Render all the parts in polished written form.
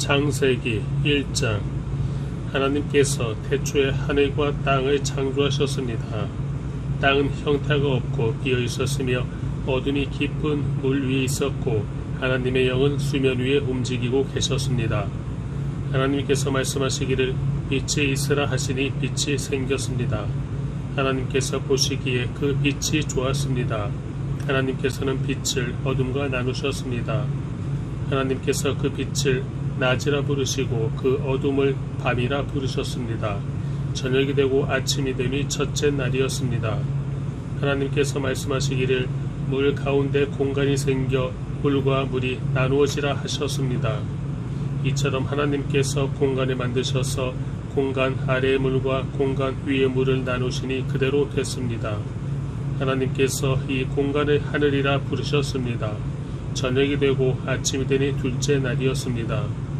창세기 1장. 하나님께서 태초에 하늘과 땅을 창조하셨습니다. 땅은 형태가 없고 비어 있었으며 어둠이 깊은 물 위에 있었고 하나님의 영은 수면 위에 움직이고 계셨습니다. 하나님께서 말씀하시기를 빛이 있으라 하시니 빛이 생겼습니다. 하나님께서 보시기에 그 빛이 좋았습니다. 하나님께서는 빛을 어둠과 나누셨습니다. 하나님께서 그 빛을 낮이라 부르시고 그 어둠을 밤이라 부르셨습니다. 저녁이 되고 아침이 되니 첫째 날이었습니다. 하나님께서 말씀하시기를 물 가운데 공간이 생겨 물과 물이 나누어지라 하셨습니다. 이처럼 하나님께서 공간을 만드셔서 공간 아래의 물과 공간 위의 물을 나누시니 그대로 됐습니다. 하나님께서 이 공간을 하늘이라 부르셨습니다. 저녁이 되고 아침이 되니 둘째 날이었습니다.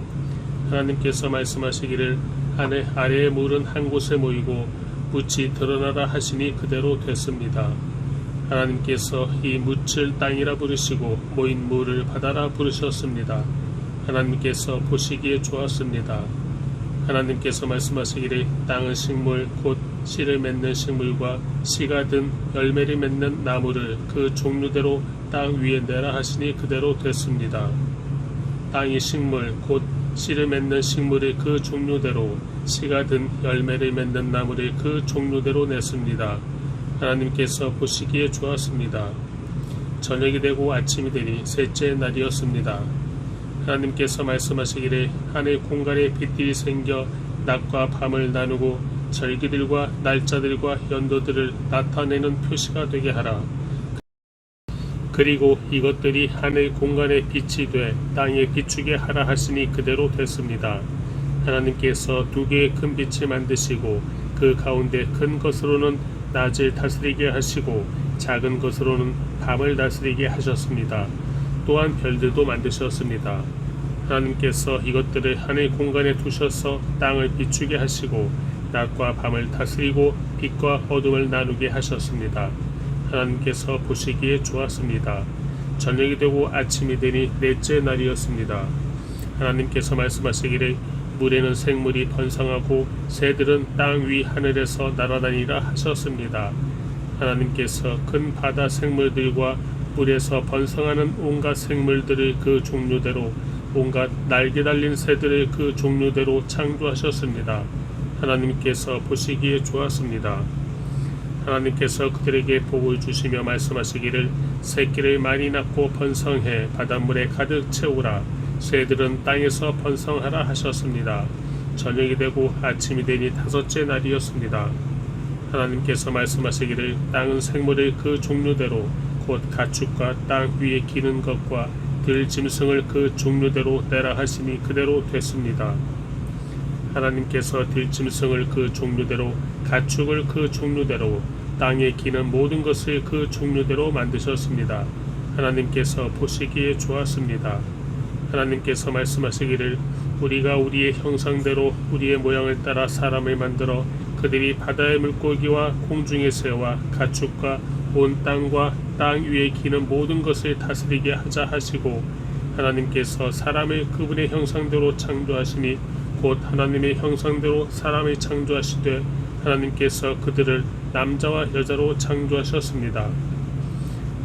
하나님께서 말씀하시기를 하늘 아래의 물은 한 곳에 모이고 묻이 드러나라 하시니 그대로 됐습니다. 하나님께서 이 묻을 땅이라 부르시고 모인 물을 바다라 부르셨습니다. 하나님께서 보시기에 좋았습니다. 하나님께서 말씀하시기를 땅은 식물 곧 씨를 맺는 식물과 씨가 든 열매를 맺는 나무를 그 종류대로 땅 위에 내라 하시니 그대로 됐습니다. 땅이 식물 곧 씨를 맺는 식물을 그 종류대로 씨가 든 열매를 맺는 나무를 그 종류대로 냈습니다. 하나님께서 보시기에 좋았습니다. 저녁이 되고 아침이 되니 셋째 날이었습니다. 하나님께서 말씀하시기를 하늘 공간에 빛들이 생겨 낮과 밤을 나누고 절기들과 날짜들과 연도들을 나타내는 표시가 되게 하라. 그리고 이것들이 하늘 공간의 빛이 돼 땅에 비추게 하라 하시니 그대로 됐습니다. 하나님께서 두 개의 큰 빛을 만드시고 그 가운데 큰 것으로는 낮을 다스리게 하시고 작은 것으로는 밤을 다스리게 하셨습니다. 또한 별들도 만드셨습니다. 하나님께서 이것들을 하늘 공간에 두셔서 땅을 비추게 하시고 낮과 밤을 다스리고 빛과 어둠을 나누게 하셨습니다. 하나님께서 보시기에 좋았습니다. 저녁이 되고 아침이 되니 넷째 날이었습니다. 하나님께서 말씀하시기를 물에는 생물이 번성하고 새들은 땅 위 하늘에서 날아다니라 하셨습니다. 하나님께서 큰 바다 생물들과 물에서 번성하는 온갖 생물들을 그 종류대로 온갖 날개 달린 새들을 그 종류대로 창조하셨습니다. 하나님께서 보시기에 좋았습니다. 하나님께서 그들에게 복을 주시며 말씀하시기를 새끼를 많이 낳고 번성해 바닷물에 가득 채우라. 새들은 땅에서 번성하라 하셨습니다. 저녁이 되고 아침이 되니 다섯째 날이었습니다. 하나님께서 말씀하시기를 땅은 생물을 그 종류대로 곧 가축과 땅 위에 기는 것과 들짐승을 그 종류대로 내라 하시니 그대로 됐습니다. 하나님께서 들짐승을 그 종류대로 가축을 그 종류대로 땅에 기는 모든 것을 그 종류대로 만드셨습니다. 하나님께서 보시기에 좋았습니다. 하나님께서 말씀하시기를 우리가 우리의 형상대로 우리의 모양을 따라 사람을 만들어 그들이 바다의 물고기와 공중의 새와 가축과 온 땅과 땅 위에 기는 모든 것을 다스리게 하자 하시고 하나님께서 사람을 그분의 형상대로 창조하시니 곧 하나님의 형상대로 사람을 창조하시되 하나님께서 그들을 남자와 여자로 창조하셨습니다.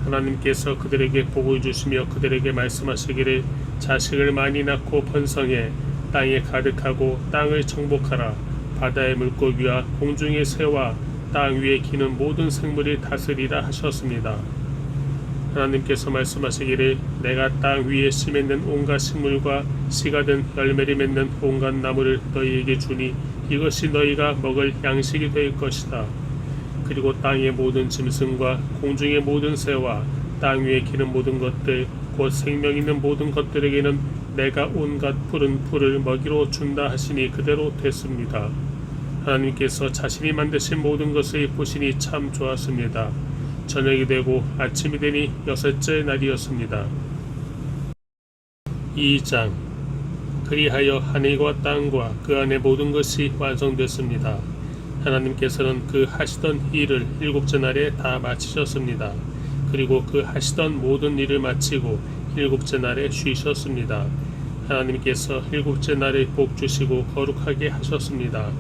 하나님께서 그들에게 복을 주시며 그들에게 말씀하시기를 자식을 많이 낳고 번성해 땅에 가득하고 땅을 정복하라. 바다의 물고기와 공중의 새와 땅 위에 기는 모든 생물이 다스리라 하셨습니다. 하나님께서 말씀하시기를 내가 땅 위에 씨 맺는 온갖 식물과 씨가 든 열매를 맺는 온갖 나무를 너희에게 주니 이것이 너희가 먹을 양식이 될 것이다. 그리고 땅의 모든 짐승과 공중의 모든 새와 땅 위에 기는 모든 것들 곧 생명 있는 모든 것들에게는 내가 온갖 푸른 풀을 먹이로 준다 하시니 그대로 됐습니다. 하나님께서 자신이 만드신 모든 것을 보시니 참 좋았습니다. 저녁이 되고 아침이 되니 여섯째 날이었습니다. 2장. 그리하여 하늘과 땅과 그 안의 모든 것이 완성됐습니다. 하나님께서는 그 하시던 일을 일곱째 날에 다 마치셨습니다. 그리고 그 하시던 모든 일을 마치고 일곱째 날에 쉬셨습니다. 하나님께서 일곱째 날에 복 주시고 거룩하게 하셨습니다.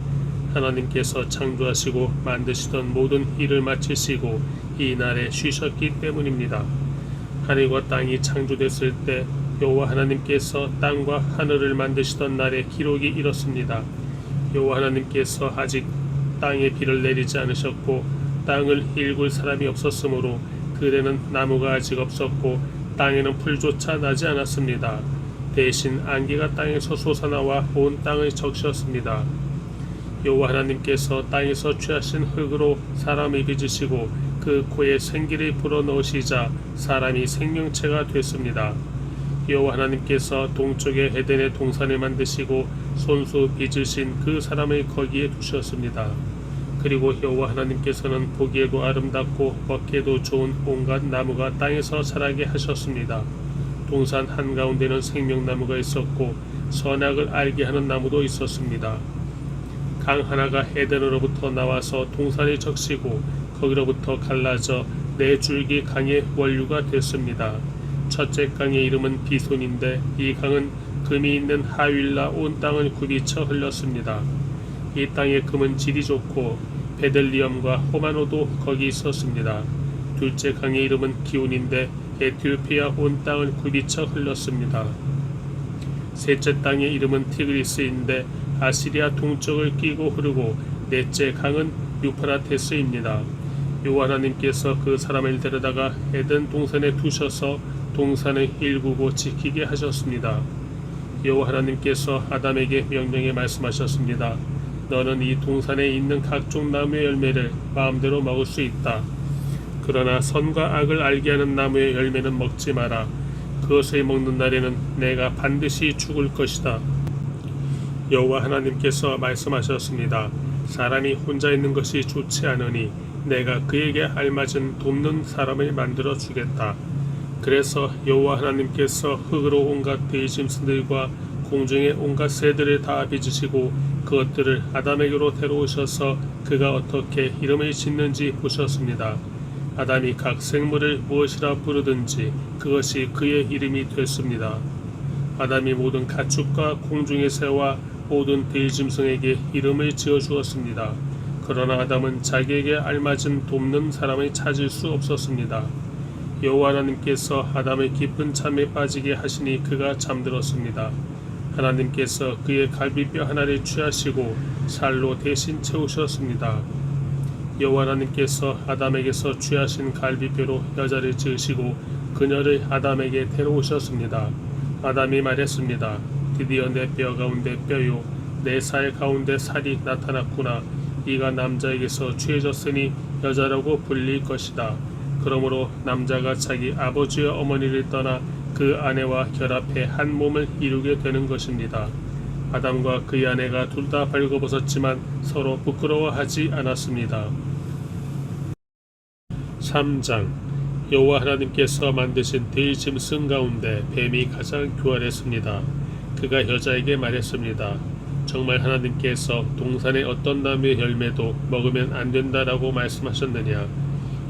하나님께서 창조하시고 만드시던 모든 일을 마치시고 이 날에 쉬셨기 때문입니다. 하늘과 땅이 창조됐을 때 여호와 하나님께서 땅과 하늘을 만드시던 날에 기록이 이렇습니다. 여호와 하나님께서 아직 땅에 비를 내리지 않으셨고 땅을 일굴 사람이 없었으므로 그때는 나무가 아직 없었고 땅에는 풀조차 나지 않았습니다. 대신 안개가 땅에서 솟아나와 온 땅을 적셨습니다. 여호와 하나님께서 땅에서 취하신 흙으로 사람을 빚으시고 그 코에 생기를 불어넣으시자 사람이 생명체가 됐습니다. 여호와 하나님께서 동쪽에 에덴의 동산을 만드시고 손수 빚으신 그 사람을 거기에 두셨습니다. 그리고 여호와 하나님께서는 보기에도 아름답고 먹기에도 좋은 온갖 나무가 땅에서 자라게 하셨습니다. 동산 한가운데는 생명나무가 있었고 선악을 알게 하는 나무도 있었습니다. 강 하나가 에덴으로부터 나와서 동산에 적시고 거기로부터 갈라져 네 줄기 강의 원류가 됐습니다. 첫째 강의 이름은 비손인데 이 강은 금이 있는 하윌라 온 땅을 굽이쳐 흘렀습니다. 이 땅의 금은 질이 좋고 베들리엄과 호마노도 거기 있었습니다. 둘째 강의 이름은 기온인데 에티오피아 온 땅을 굽이쳐 흘렀습니다. 셋째 땅의 이름은 티그리스인데 아시리아 동쪽을 끼고 흐르고 넷째 강은 유프라테스입니다. 여호와 하나님께서 그 사람을 데려다가 에덴 동산에 두셔서 동산을 일구고 지키게 하셨습니다. 여호와 하나님께서 아담에게 명령해 말씀하셨습니다. 너는 이 동산에 있는 각종 나무의 열매를 마음대로 먹을 수 있다. 그러나 선과 악을 알게 하는 나무의 열매는 먹지 마라. 그것을 먹는 날에는 내가 반드시 죽을 것이다. 여호와 하나님께서 말씀하셨습니다. 사람이 혼자 있는 것이 좋지 않으니 내가 그에게 알맞은 돕는 사람을 만들어 주겠다. 그래서 여호와 하나님께서 흙으로 온갖 들짐승들과 공중의 온갖 새들을 다 빚으시고 그것들을 아담에게로 데려오셔서 그가 어떻게 이름을 짓는지 보셨습니다. 아담이 각 생물을 무엇이라 부르든지 그것이 그의 이름이 됐습니다. 아담이 모든 가축과 공중의 새와 모든 들짐승에게 이름을 지어주었습니다. 그러나 아담은 자기에게 알맞은 돕는 사람을 찾을 수 없었습니다. 여호와 하나님께서 아담을 깊은 잠에 빠지게 하시니 그가 잠들었습니다. 하나님께서 그의 갈비뼈 하나를 취하시고 살로 대신 채우셨습니다. 여호와 하나님께서 아담에게서 취하신 갈비뼈로 여자를 지으시고 그녀를 아담에게 데려오셨습니다. 아담이 말했습니다. 드디어 내 뼈 가운데 뼈요 내 살 가운데 살이 나타났구나. 이가 남자에게서 취해졌으니 여자라고 불릴 것이다. 그러므로 남자가 자기 아버지와 어머니를 떠나 그 아내와 결합해 한 몸을 이루게 되는 것입니다. 아담과 그의 아내가 둘 다 벌거벗었지만 서로 부끄러워하지 않았습니다. 3장 여호와 하나님께서 만드신 들짐승 가운데 뱀이 가장 교활했습니다. 그가 여자에게 말했습니다. 정말 하나님께서 동산의 어떤 나무의 열매도 먹으면 안 된다라고 말씀하셨느냐?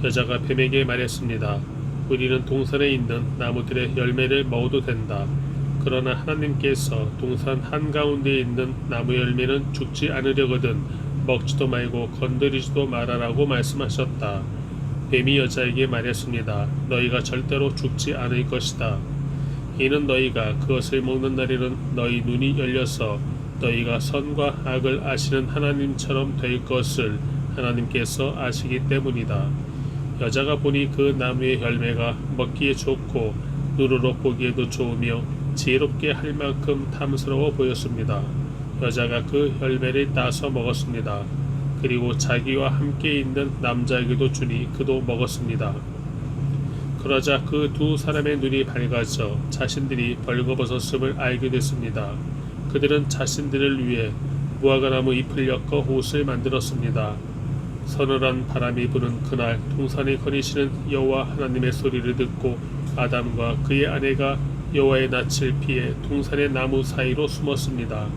여자가 뱀에게 말했습니다. 우리는 동산에 있는 나무들의 열매를 먹어도 된다. 그러나 하나님께서 동산 한가운데에 있는 나무 열매는 죽지 않으려거든 먹지도 말고 건드리지도 말아라고 말씀하셨다. 뱀이 여자에게 말했습니다. 너희가 절대로 죽지 않을 것이다. 이는 너희가 그것을 먹는 날에는 너희 눈이 열려서 너희가 선과 악을 아시는 하나님처럼 될 것을 하나님께서 아시기 때문이다. 여자가 보니 그 나무의 열매가 먹기에 좋고 눈으로 보기에도 좋으며 지혜롭게 할 만큼 탐스러워 보였습니다. 여자가 그 열매를 따서 먹었습니다. 그리고 자기와 함께 있는 남자에게도 주니 그도 먹었습니다. 그러자 그 두 사람의 눈이 밝아져 자신들이 벌거벗었음을 알게 됐습니다. 그들은 자신들을 위해 무화과나무 잎을 엮어 옷을 만들었습니다. 서늘한 바람이 부는 그날 동산에 거니시는 여호와 하나님의 소리를 듣고 아담과 그의 아내가 여호와의 낯을 피해 동산의 나무 사이로 숨었습니다.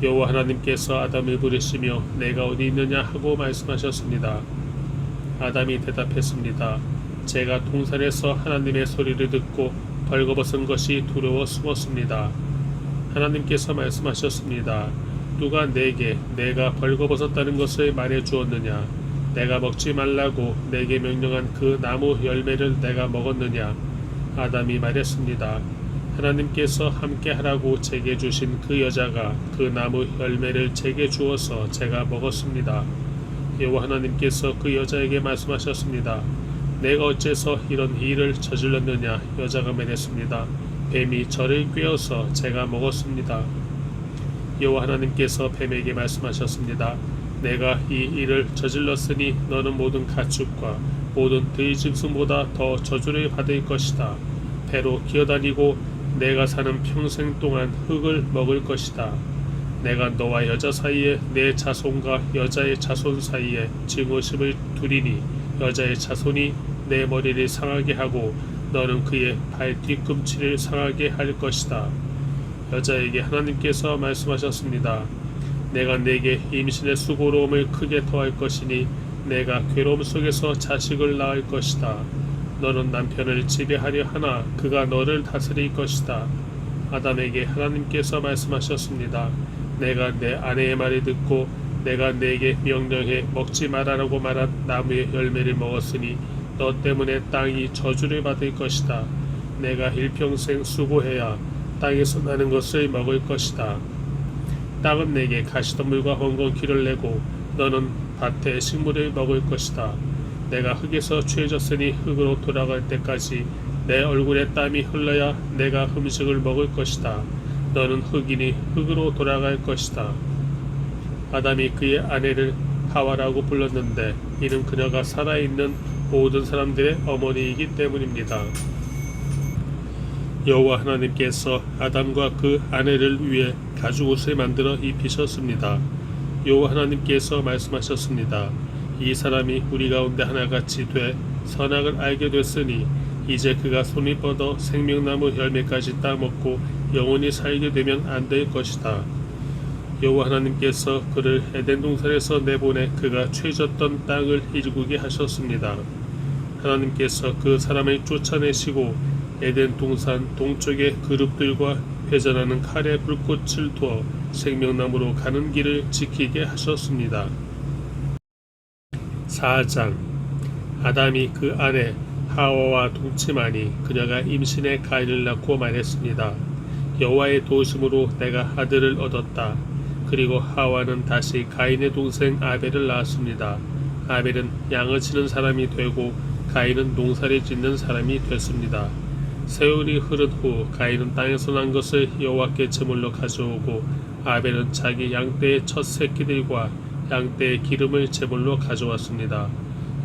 여호와 하나님께서 아담을 부르시며 내가 어디 있느냐 하고 말씀하셨습니다. 아담이 대답했습니다. 제가 동산에서 하나님의 소리를 듣고 벌거벗은 것이 두려워 숨었습니다. 하나님께서 말씀하셨습니다. 누가 내게 내가 벌거벗었다는 것을 말해 주었느냐? 내가 먹지 말라고 내게 명령한 그 나무 열매를 내가 먹었느냐? 아담이 말했습니다. 하나님께서 함께 하라고 제게 주신 그 여자가 그 나무 열매를 제게 주어서 제가 먹었습니다. 여호와 하나님께서 그 여자에게 말씀하셨습니다. 내가 어째서 이런 일을 저질렀느냐? 여자가 말했습니다. 뱀이 저를 꿰어서 제가 먹었습니다. 여호와 하나님께서 뱀에게 말씀하셨습니다. 내가 이 일을 저질렀으니 너는 모든 가축과 모든 들짐승보다 더 저주를 받을 것이다. 배로 기어다니고 내가 사는 평생 동안 흙을 먹을 것이다. 내가 너와 여자 사이에 내 자손과 여자의 자손 사이에 증오심을 두리니 여자의 자손이 내 머리를 상하게 하고 너는 그의 발 뒤꿈치를 상하게 할 것이다. 여자에게 하나님께서 말씀하셨습니다. 내가 내게 임신의 수고로움을 크게 더할 것이니 내가 괴로움 속에서 자식을 낳을 것이다. 너는 남편을 지배하려 하나 그가 너를 다스릴 것이다. 아담에게 하나님께서 말씀하셨습니다. 내가 내 아내의 말을 듣고 내가 내게 명령해 먹지 말아라고 말한 나무의 열매를 먹었으니 너 때문에 땅이 저주를 받을 것이다. 내가 일평생 수고해야 땅에서 나는 것을 먹을 것이다. 땅은 내게 가시덤불과 헝겊기를 내고 너는 밭의 식물을 먹을 것이다. 내가 흙에서 취해졌으니 흙으로 돌아갈 때까지 내 얼굴에 땀이 흘러야 내가 음식을 먹을 것이다. 너는 흙이니 흙으로 돌아갈 것이다. 아담이 그의 아내를 하와라고 불렀는데 이는 그녀가 살아있는 모든 사람들의 어머니이기 때문입니다. 여호와 하나님께서 아담과 그 아내를 위해 가죽옷을 만들어 입히셨습니다. 여호와 하나님께서 말씀하셨습니다. 이 사람이 우리 가운데 하나같이 돼 선악을 알게 됐으니 이제 그가 손이 뻗어 생명나무 열매까지 따먹고 영원히 살게 되면 안 될 것이다. 여호와 하나님께서 그를 에덴 동산에서 내보내 그가 취해졌던 땅을 일구게 하셨습니다. 하나님께서 그 사람을 쫓아내시고 에덴 동산 동쪽의 그룹들과 회전하는 칼의 불꽃을 두어 생명나무로 가는 길을 지키게 하셨습니다. 4장 아담이 그 아내 하와와 동침하니 그녀가 임신해 가인을 낳고 말했습니다. 여호와의 도우심으로 내가 아들을 얻었다. 그리고 하와는 다시 가인의 동생 아벨을 낳았습니다. 아벨은 양을 치는 사람이 되고 가인은 농사를 짓는 사람이 됐습니다. 세월이 흐른 후 가인은 땅에서 난 것을 여호와께 제물로 가져오고 아벨은 자기 양떼의 첫 새끼들과 양떼의 기름을 제물로 가져왔습니다.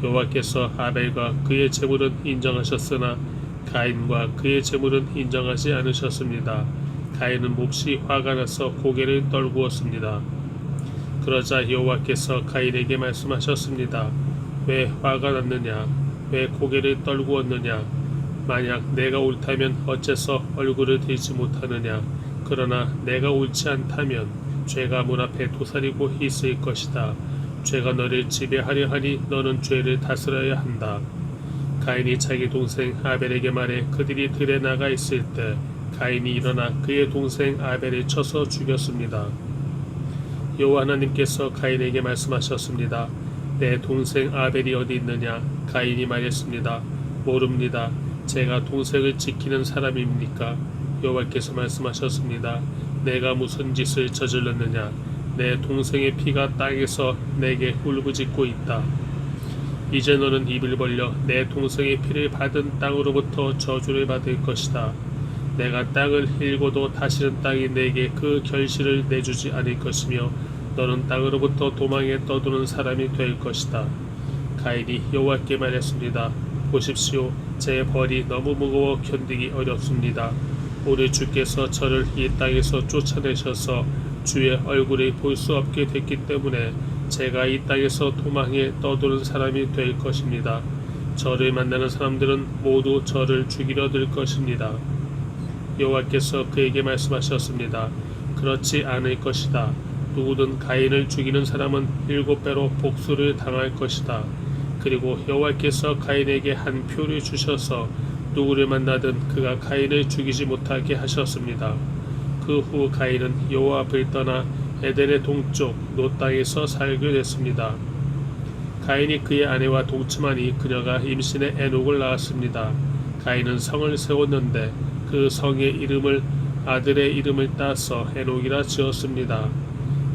여호와께서 아벨과 그의 제물은 인정하셨으나 가인과 그의 제물은 인정하지 않으셨습니다. 가인은 몹시 화가 나서 고개를 떨구었습니다. 그러자 여호와께서 가인에게 말씀하셨습니다. 왜 화가 났느냐? 왜 고개를 떨구었느냐? 만약 내가 옳다면 어째서 얼굴을 들지 못하느냐? 그러나 내가 옳지 않다면 죄가 문 앞에 도사리고 있을 것이다. 죄가 너를 지배하려 하니 너는 죄를 다스려야 한다. 가인이 자기 동생 아벨에게 말해 그들이 들에 나가 있을 때 가인이 일어나 그의 동생 아벨을 쳐서 죽였습니다. 여호와 하나님께서 가인에게 말씀하셨습니다. 내 동생 아벨이 어디 있느냐? 가인이 말했습니다. 모릅니다. 제가 동생을 지키는 사람입니까? 여호와께서 말씀하셨습니다. 내가 무슨 짓을 저질렀느냐? 내 동생의 피가 땅에서 내게 울부짖고 있다. 이제 너는 입을 벌려 내 동생의 피를 받은 땅으로부터 저주를 받을 것이다. 내가 땅을 일고도 다시는 땅이 내게 그 결실을 내주지 않을 것이며 너는 땅으로부터 도망에 떠도는 사람이 될 것이다. 가인이 여호와께 말했습니다. 보십시오. 제 벌이 너무 무거워 견디기 어렵습니다. 오늘 주께서 저를 이 땅에서 쫓아내셔서 주의 얼굴을 볼 수 없게 됐기 때문에 제가 이 땅에서 도망에 떠도는 사람이 될 것입니다. 저를 만나는 사람들은 모두 저를 죽이려 들 것입니다. 여호와께서 그에게 말씀하셨습니다. 그렇지 않을 것이다. 누구든 가인을 죽이는 사람은 7배로 복수를 당할 것이다. 그리고 여호와께서 가인에게 한 표를 주셔서 누구를 만나든 그가 가인을 죽이지 못하게 하셨습니다. 그 후 가인은 여호와 앞을 떠나 에덴의 동쪽 노 땅에서 살게 됐습니다. 가인이 그의 아내와 동침하니 그녀가 임신해 에녹을 낳았습니다. 가인은 성을 세웠는데 그 성의 이름을 아들의 이름을 따서 에녹이라 지었습니다.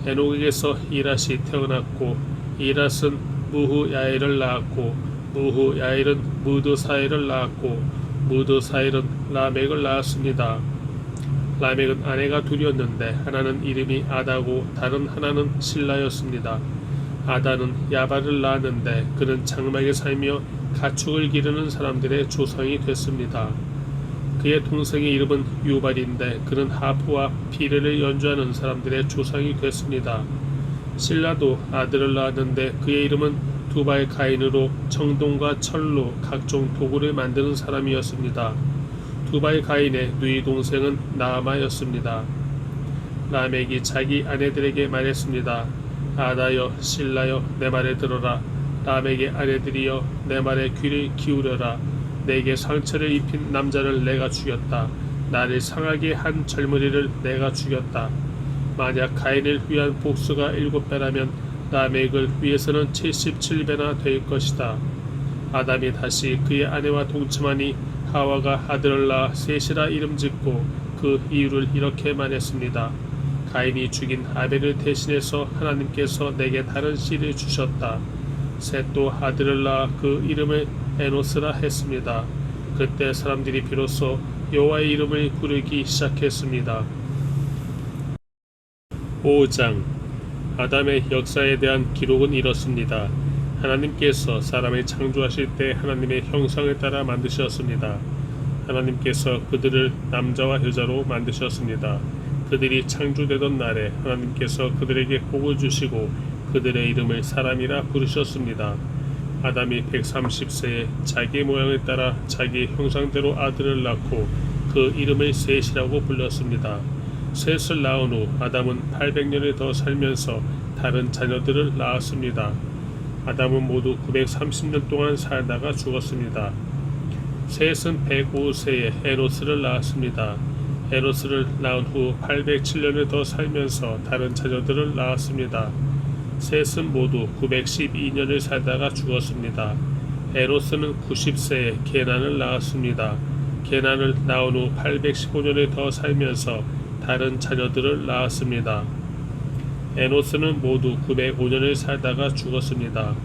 에녹에게서 이랏이 태어났고 이랏은 무후야엘을 낳았고 무후야엘은 무드사엘을 낳았고 무드사엘은 라멕을 낳았습니다. 라멕은 아내가 둘이었는데 하나는 이름이 아다고 다른 하나는 실라였습니다. 아다는 야발을 낳았는데 그는 장막에 살며 가축을 기르는 사람들의 조상이 됐습니다. 그의 동생의 이름은 유발인데 그는 하프와 피레를 연주하는 사람들의 조상이 됐습니다. 실라도 아들을 낳았는데 그의 이름은 두발 가인으로 청동과 철로 각종 도구를 만드는 사람이었습니다. 두발 가인의 누이 동생은 나아마였습니다. 라멕이 자기 아내들에게 말했습니다. 아다여 실라여 내 말에 들어라. 라멕의 아내들이여 내 말에 귀를 기울여라. 내게 상처를 입힌 남자를 내가 죽였다. 나를 상하게 한 젊은이를 내가 죽였다. 만약 가인을 위한 복수가 7배라면 라멕을 위해서는 77배나 될 것이다. 아담이 다시 그의 아내와 동침하니 하와가 아들을 낳아 셋이라 이름짓고 그 이유를 이렇게 말했습니다. 가인이 죽인 아벨을 대신해서 하나님께서 내게 다른 씨를 주셨다. 셋도 아들을 낳아 그 이름을 에노스라 했습니다. 그때 사람들이 비로소 여호와의 이름을 부르기 시작했습니다. 5장 아담의 역사에 대한 기록은 이렇습니다. 하나님께서 사람을 창조하실 때 하나님의 형상을 따라 만드셨습니다. 하나님께서 그들을 남자와 여자로 만드셨습니다. 그들이 창조되던 날에 하나님께서 그들에게 복을 주시고 그들의 이름을 사람이라 부르셨습니다. 아담이 130세에 자기 모양을 따라 자기 형상대로 아들을 낳고 그 이름을 셋이라고 불렀습니다. 셋을 낳은 후 아담은 800년을 더 살면서 다른 자녀들을 낳았습니다. 아담은 모두 930년 동안 살다가 죽었습니다. 셋은 105세에 에노스를 낳았습니다. 에노스를 낳은 후 807년을 더 살면서 다른 자녀들을 낳았습니다. 셋은 모두 912년을 살다가 죽었습니다. 에노스는 90세에 게난을 낳았습니다. 게난을 낳은 후 815년을 더 살면서 다른 자녀들을 낳았습니다. 에노스는 모두 905년을 살다가 죽었습니다.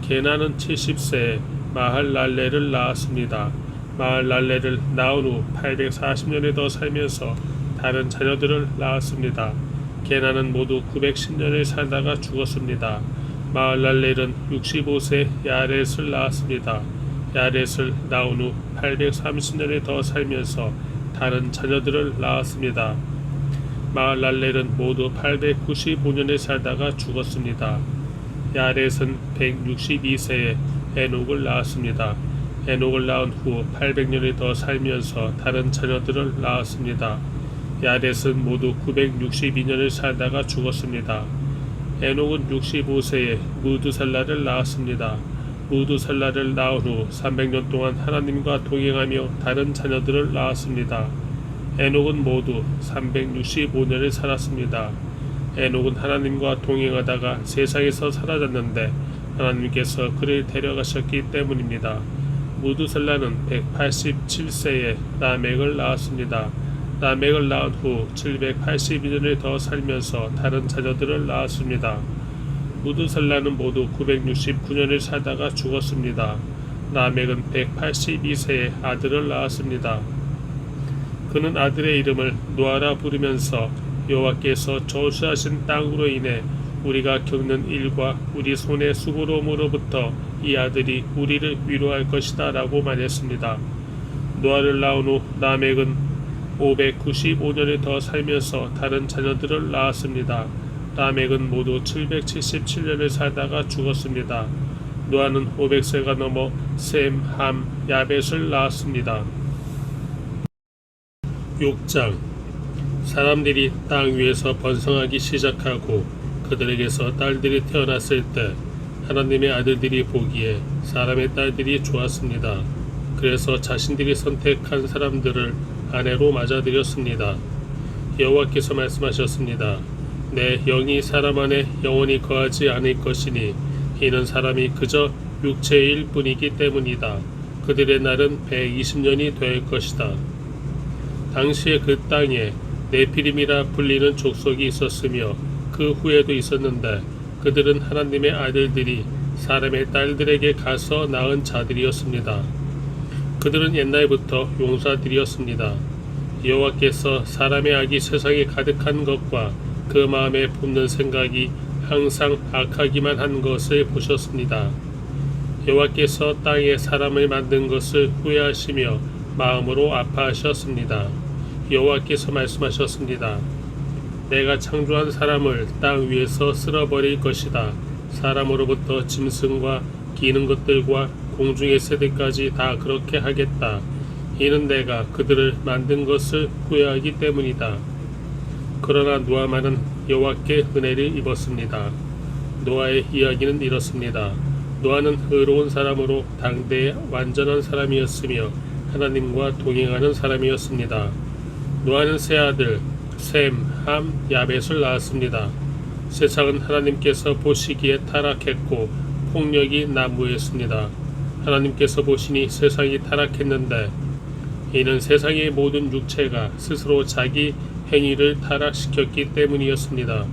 게난은 70세에 마할랄레를 낳았습니다. 마할랄레를 낳은 후 840년을 더 살면서 다른 자녀들을 낳았습니다. 게난은 모두 910년을 살다가 죽었습니다. 마할랄렐은 65세 야렛을 낳았습니다. 야렛을 낳은 후 830년을 더 살면서 다른 자녀들을 낳았습니다. 마할랄렐은 모두 895년을 살다가 죽었습니다. 야렛은 162세에 에녹을 낳았습니다. 에녹을 낳은 후 800년을 더 살면서 다른 자녀들을 낳았습니다. 야렛은 모두 962년을 살다가 죽었습니다. 에녹은 65세에 무드살라를 낳았습니다. 무드살라를 낳은 후 300년 동안 하나님과 동행하며 다른 자녀들을 낳았습니다. 에녹은 모두 365년을 살았습니다. 에녹은 하나님과 동행하다가 세상에서 사라졌는데 하나님께서 그를 데려가셨기 때문입니다. 무드살라는 187세에 라멕을 낳았습니다. 라멕을 낳은 후 782년을 더 살면서 다른 자녀들을 낳았습니다. 무드살라는 모두 969년을 살다가 죽었습니다. 라멕은 182세에 아들을 낳았습니다. 그는 아들의 이름을 노아라 부르면서 여호와께서 저주하신 땅으로 인해 우리가 겪는 일과 우리 손의 수고로움으로부터 이 아들이 우리를 위로할 것이다 라고 말했습니다. 노아를 낳은 후 라멕은 595년을 더 살면서 다른 자녀들을 낳았습니다. 라멕은 모두 777년을 살다가 죽었습니다. 노아는 500세가 넘어 셈, 함, 야벳을 낳았습니다. 6장 사람들이 땅 위에서 번성하기 시작하고 그들에게서 딸들이 태어났을 때 하나님의 아들들이 보기에 사람의 딸들이 좋았습니다. 그래서 자신들이 선택한 사람들을 아내로 맞아들였습니다. 여호와께서 말씀하셨습니다. 내 영이 사람 안에 영원히 거하지 않을 것이니 이는 사람이 그저 육체일 뿐이기 때문이다. 그들의 날은 120년이 될 것이다. 당시에 그 땅에 네피림이라 불리는 족속이 있었으며 그 후에도 있었는데 그들은 하나님의 아들들이 사람의 딸들에게 가서 낳은 자들이었습니다. 그들은 옛날부터 용사들이었습니다. 여호와께서 사람의 악이 세상에 가득한 것과 그 마음에 품는 생각이 항상 악하기만 한 것을 보셨습니다. 여호와께서 땅에 사람을 만든 것을 후회하시며 마음으로 아파하셨습니다. 여호와께서 말씀하셨습니다. 내가 창조한 사람을 땅 위에서 쓸어버릴 것이다. 사람으로부터 짐승과 기는 것들과 공중의 새들까지 다 그렇게 하겠다. 이는 내가 그들을 만든 것을 후회하기 때문이다. 그러나 노아만은 여호와께 은혜를 입었습니다. 노아의 이야기는 이렇습니다. 노아는 의로운 사람으로 당대의 완전한 사람이었으며 하나님과 동행하는 사람이었습니다. 노아는 세 아들 셈, 함, 야벳을 낳았습니다. 세상은 하나님께서 보시기에 타락했고 폭력이 난무했습니다. 하나님께서 보시니 세상이 타락했는데 이는 세상의 모든 육체가 스스로 자기 행위를 타락시켰기 때문이었습니다.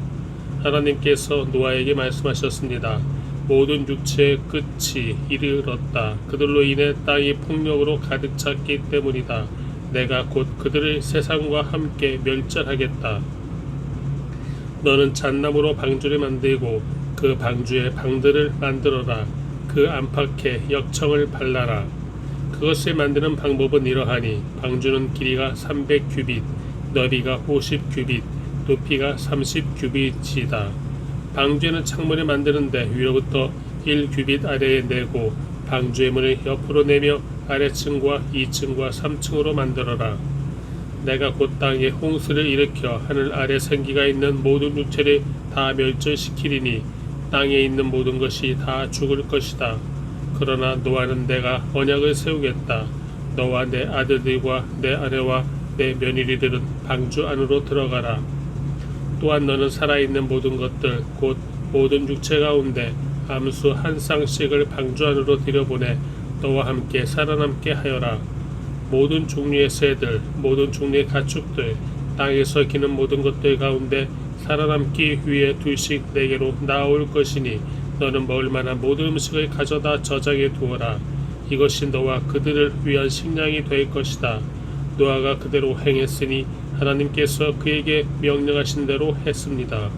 하나님께서 노아에게 말씀하셨습니다. 모든 육체의 끝이 이르렀다. 그들로 인해 땅이 폭력으로 가득 찼기 때문이다. 내가 곧 그들을 세상과 함께 멸절하겠다. 너는 잣나무로 방주를 만들고 그 방주에 방들을 만들어라. 그 안팎에 역청을 발라라. 그것을 만드는 방법은 이러하니 방주는 길이가 300규빗, 너비가 50규빗, 높이가 30규빗이다. 방주에는 창문을 만드는데 위로부터 1규빗 아래에 내고 방주의 문을 옆으로 내며 아래층과 2층과 3층으로 만들어라. 내가 곧 땅에 홍수를 일으켜 하늘 아래 생기가 있는 모든 육체를 다 멸절시키리니 땅에 있는 모든 것이 다 죽을 것이다. 그러나 노아는 내가 언약을 세우겠다. 너와 내 아들들과 내 아내와 내 며느리들은 방주 안으로 들어가라. 또한 너는 살아있는 모든 것들 곧 모든 육체 가운데 암수 한 쌍씩을 방주 안으로 들여보내 너와 함께 살아남게 하여라. 모든 종류의 새들, 모든 종류의 가축들, 땅에서 기는 모든 것들 가운데 살아남기 위해 둘씩 내게로 나올 것이니 너는 먹을 만한 모든 음식을 가져다 저장해 두어라. 이것이 너와 그들을 위한 식량이 될 것이다. 노아가 그대로 행했으니 하나님께서 그에게 명령하신 대로 했습니다.